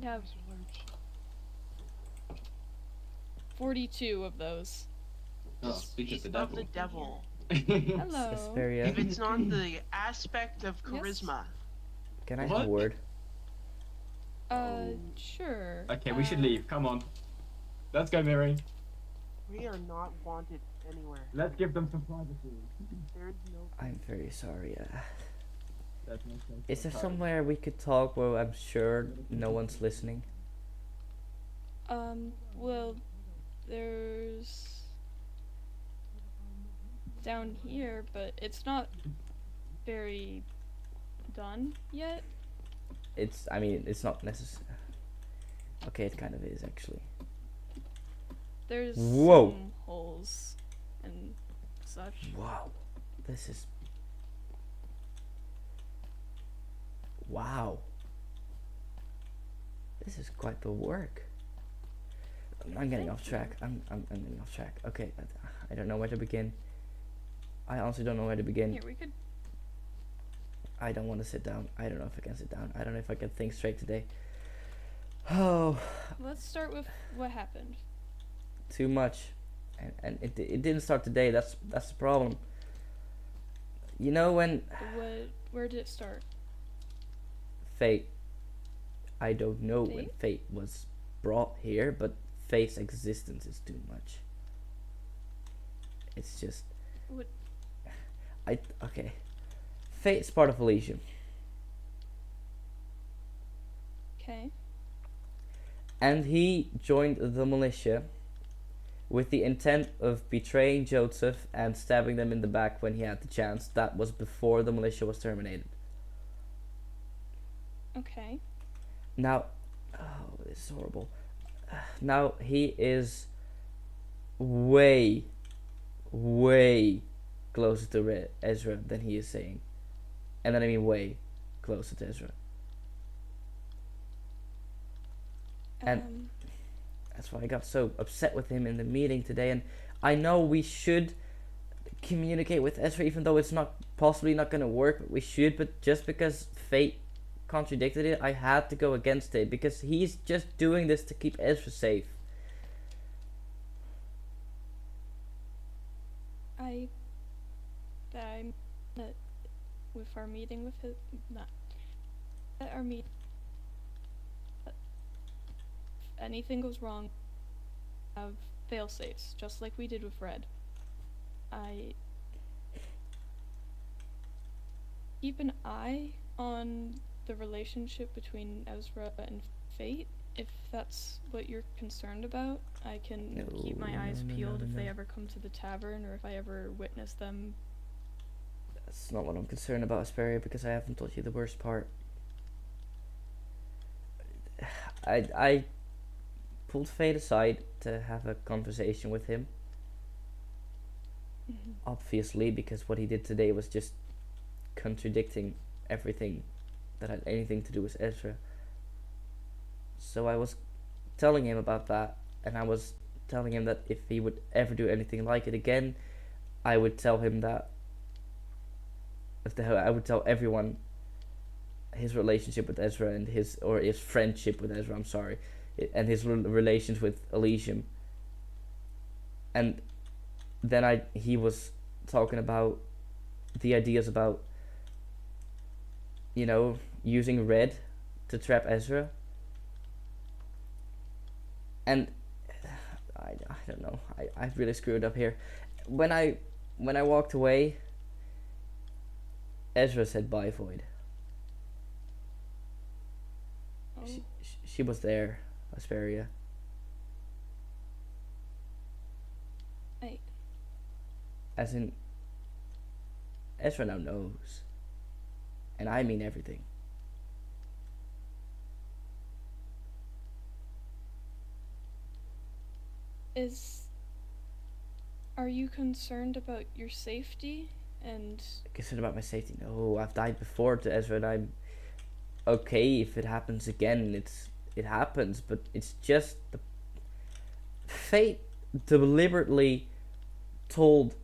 We have 42 of those. Oh, Just speak of Speak the of the devil. devil. hello. Asperia, If it's not the aspect of Yes. charisma, can I have a What? word? Oh. Sure. Okay, we should leave. Come on. Let's go, Miri. we are not wanted anywhere. Let's give them some privacy. There is no. I'm very sorry. That makes sense. Is there somewhere we could talk where I'm sure no one's listening? Well, there's down here, but it's not very done yet. I mean, it's not necessary. Okay, it kind of is actually. There's Whoa. some holes and such. Wow. This is. Wow. This is quite the work. I'm getting off track. I'm getting off track. Okay, I don't know where to begin. I honestly don't know where to begin. Here, we could. I don't want to sit down. I don't know if I can sit down. I don't know if I can think straight today. Oh, Let's start with what happened. too much, and it didn't start today. That's the problem. You know when Where did it start? fate. I don't know when Fate? fate was brought here, but fate's existence is too much. It's just. What? Okay. Fate's part of Elysium. Okay. And he joined the militia with the intent of betraying Joseph and stabbing them in the back when he had the chance. That was before the militia was terminated. Okay. Now, oh, this is horrible. Now he is way, way closer to Ezra than he is saying. And then I mean way closer to Ezra. And that's why I got so upset with him in the meeting today. And I know we should communicate with Ezra, even though it's not possibly not gonna work. But we should. But just because fate contradicted it, I had to go against it because he's just doing this to keep Ezra safe. I'm that with our meeting with his not at our meet. If anything goes wrong, have fail safes, just like we did with Red. I keep an eye on the relationship between Ezra and Fate. If that's what you're concerned about, I can keep my eyes peeled if they ever come to the tavern or if I ever witness them. That's not what I'm concerned about, Asperia, because I haven't told you the worst part. I pulled Fate aside to have a conversation with him. Obviously, because what he did today was just contradicting everything that had anything to do with Ezra. So I was telling him about that, and I was telling him that if he would ever do anything like it again, I would tell him that. I would tell everyone his relationship with Ezra and his friendship with Ezra. I'm sorry, and his relations with Elysium. And then he was talking about the ideas about using Red to trap Ezra. And I don't know. I really screwed up here. When I walked away, Ezra said bye, Void. Oh. She was there, Asperia. As in, Ezra now knows. And I mean everything. Are you concerned about your safety? And concerned about my safety? No, I've died before to Ezra, and I'm okay if it happens again. It happens, but it's just the fate deliberately told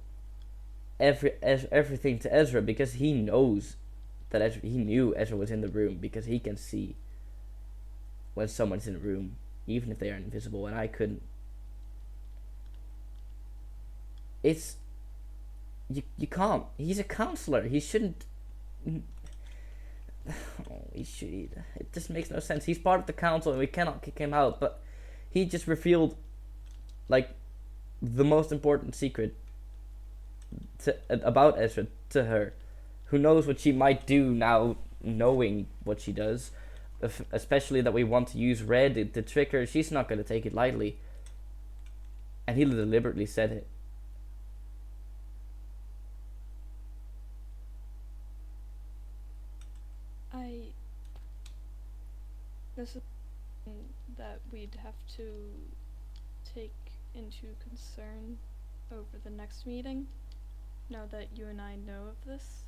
everything to Ezra because he knows that he knew Ezra was in the room because he can see. when someone's in a room, even if they are invisible, and I couldn't. It's you can't. He's a counselor. He shouldn't. Oh, he should. It just makes no sense. He's part of the council, and we cannot kick him out. But he just revealed, like, the most important secret about Ezra to her. Who knows what she might do now, knowing what she does. Especially that we want to use Red to trick her. She's not going to take it lightly. And he deliberately said it. This is something that we'd have to take into concern over the next meeting, now that you and I know of this.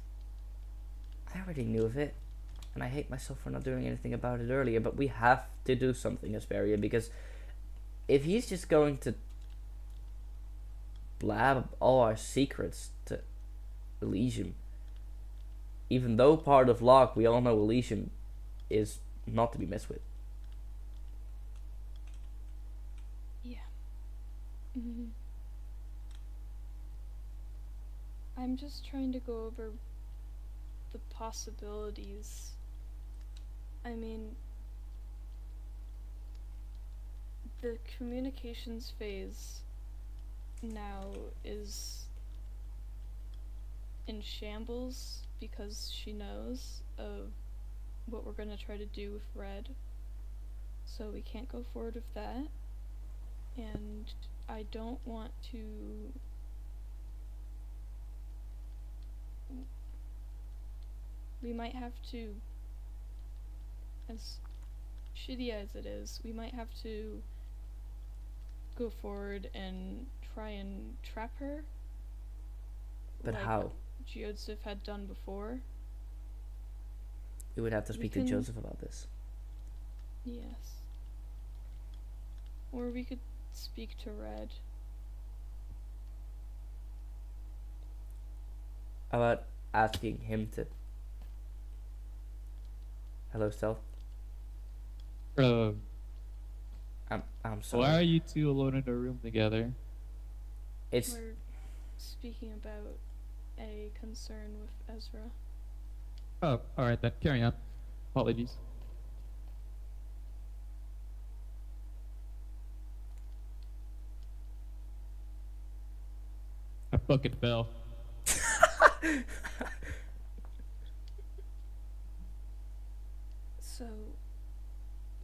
I already knew of it, and I hate myself for not doing anything about it earlier, but we have to do something, Asperia, because if he's just going to blab all our secrets to Elysium, even though part of Locke, we all know Elysium is not to be messed with. Yeah. Mm-hmm. I'm just trying to go over the possibilities. I mean, the communications phase now is in shambles because she knows of what we're gonna try to do with Red. So we can't go forward with that. And I don't want to we might have to, as shitty as it is, we might have to go forward and try and trap her. But like how? Joseph had done before. We would have to speak to Joseph about this. Yes. Or we could speak to Red. About asking him to. Hello, Stealth. I'm sorry. Why are you two alone in a room together? It's We're speaking about a concern with Ezra. Oh, alright then. Carry on. Apologies. I fucking fell. So,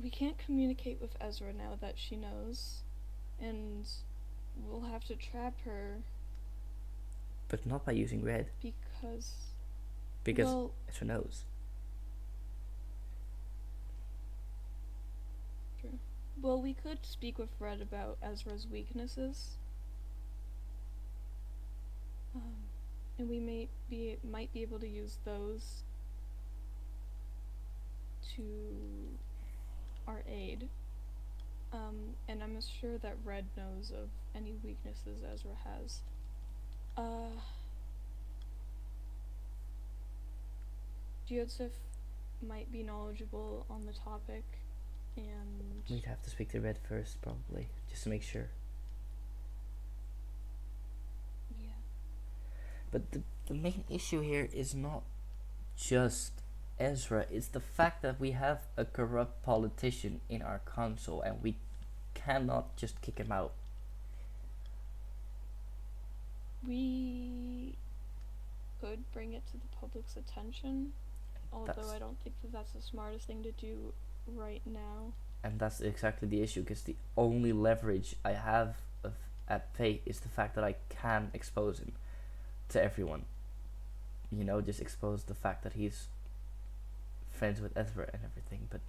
we can't communicate with Ezra now that she knows, and we'll have to trap her but not by using Red, because because Ezra knows. True. Well, we could speak with Red about Ezra's weaknesses. And we might be able to use those to our aid. And I'm sure that Red knows of any weaknesses Ezra has. Joseph might be knowledgeable on the topic, and We'd have to speak to Red first, probably, just to make sure. yeah. But the main issue here is not just Ezra, it's the fact that we have a corrupt politician in our council and we cannot just kick him out. We could bring it to the public's attention, although That's- I don't think that that's the smartest thing to do right now. And that's exactly the issue, because the only leverage I have at Fate is the fact that I can expose him to everyone. You know, just expose the fact that he's friends with Ezra and everything. But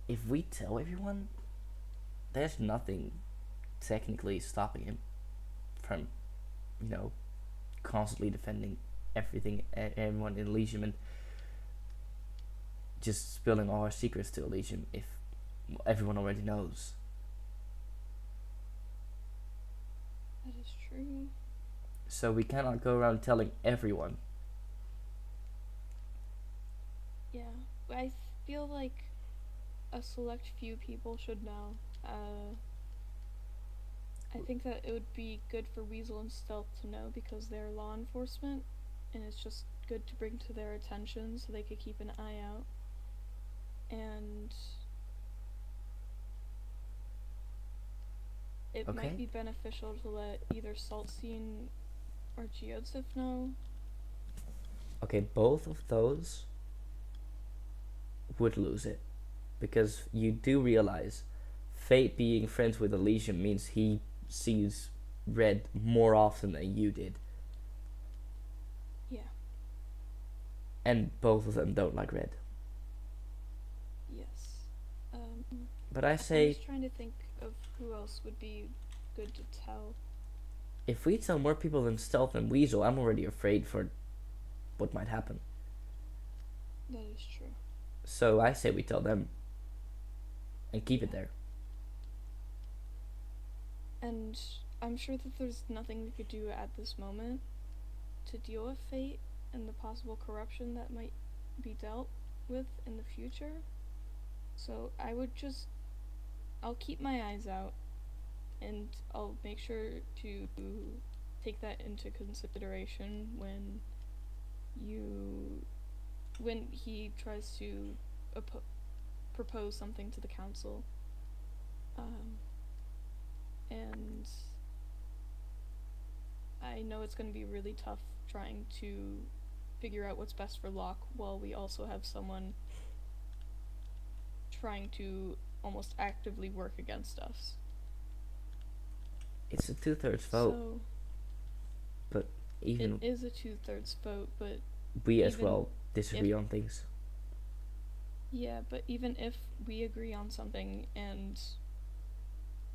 if we tell everyone, there's nothing technically stopping him from, you know, constantly defending everything, everyone in Elysium, and just spilling all our secrets to Elysium if everyone already knows. That is true. So we cannot go around telling everyone. Yeah, I feel like a a select few people should know. I think that it would be good for Weasel and Stealth to know because they're law enforcement, and it's just good to bring to their attention so they could keep an eye out. And it Okay. might be beneficial to let either Saltstein or Geodsif know. Okay, both of those would lose it. Because you do realize Fate being friends with Elysium means he sees red more often than you did. Yeah. And both of them don't like red. Yes. But I I'm say, just trying to think of who else would be good to tell. if we tell more people than Stealth and Weasel, I'm already afraid for what might happen. That is true. So I say we tell them. And keep it there. And I'm sure that there's nothing we could do at this moment to deal with Fate and the possible corruption that might be dealt with in the future. So I'll keep my eyes out, and I'll make sure to take that into consideration when he tries to propose something to the council. And I know it's going to be really tough trying to figure out what's best for Locke while we also have someone trying to almost actively work against us. It's a 2/3 vote. So But even it is a 2/3 vote, but we as even well disagree on things. yeah, but even if we agree on something and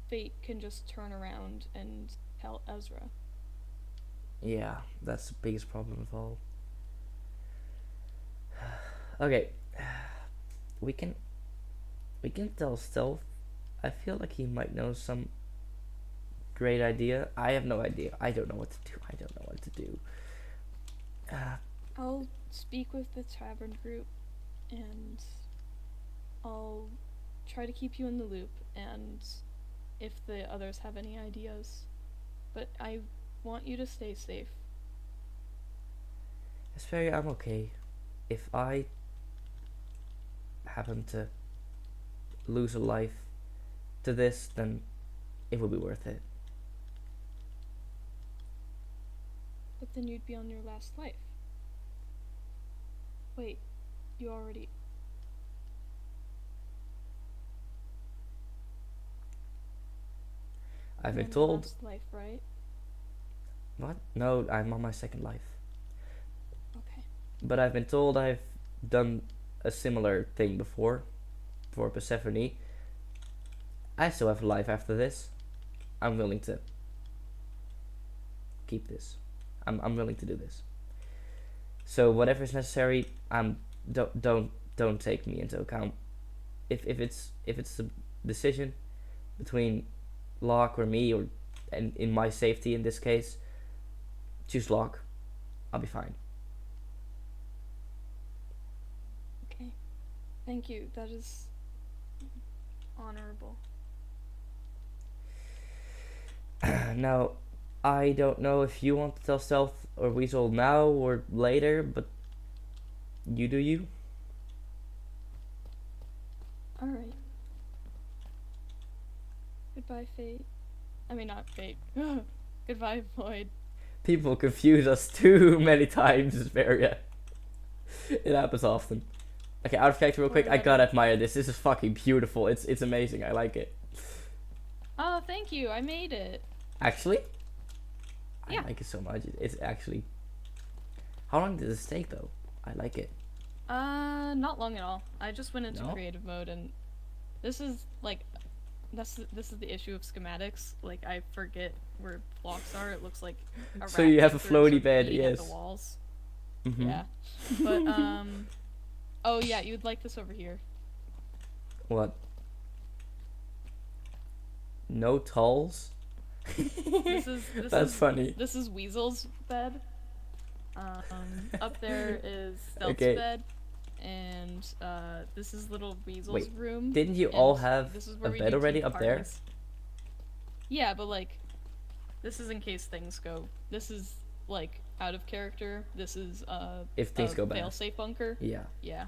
Fate can just turn around and tell Ezra. Yeah, that's the biggest problem of all. Okay, we can tell Stealth. I feel like he might know some great idea. I have no idea. I don't know what to do. I'll speak with the tavern group, and I'll try to keep you in the loop, and if the others have any ideas. But I want you to stay safe. Asperia, I'm okay. If I happen to lose a life to this, then it will be worth it. But then you'd be on your last life. Wait, you already... I've you're been on your told. last life, right? What? No, I'm on my second life. Okay. But I've been told I've done a similar thing before for Persephone. I still have a life after this. I'm willing to keep this. I'm willing to do this. So whatever is necessary, don't take me into account. If it's a decision between Locke or me, or and in my safety in this case, choose Locke. I'll be fine. Okay. Thank you. That is honorable. Now, I don't know if you want to tell Stealth or Weasel now or later, but you do you. Alright. Goodbye, Fate. I mean, not Fate. Goodbye, Floyd. People confuse us too many times, Asperia. It happens often. Okay, out of character real quick, I gotta admire this. This is fucking beautiful. It's amazing. I like it. Oh, thank you. I made it. Actually? Yeah. I like it so much. It's actually... How long did this take, though? I like it. Not long at all. I just went into No? creative mode, and this is, like, this is the issue of schematics. Like, I forget where blocks are. It looks like a So rat you have a threw some floaty bed, paint at yes. the walls. Mm-hmm. Yeah. But, oh yeah, you'd like this over here. What? No tulls? This is That's funny. This is Weasel's bed. Up there is Stealth's Okay. bed. and this is little Weasel's Wait, room. Didn't you and all have this is a where we bed do already tea up there? parties. Yeah, but like, this is in case things go. This is like out of character. This is If things a go bad. fail-safe bunker. Yeah, Yeah,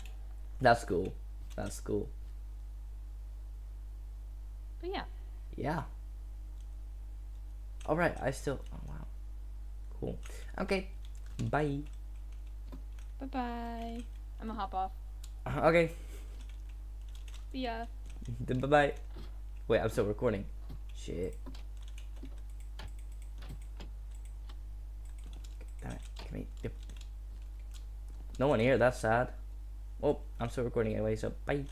that's cool. That's cool. but yeah. Yeah. Alright, I still. Oh, wow. Cool. Okay. Bye. Bye bye. I'm gonna hop off. Okay. See ya. Bye bye. Wait, I'm still recording. Shit. Damn it. Can we. Yep. No one here, that's sad. Oh, I'm still recording anyway, so bye.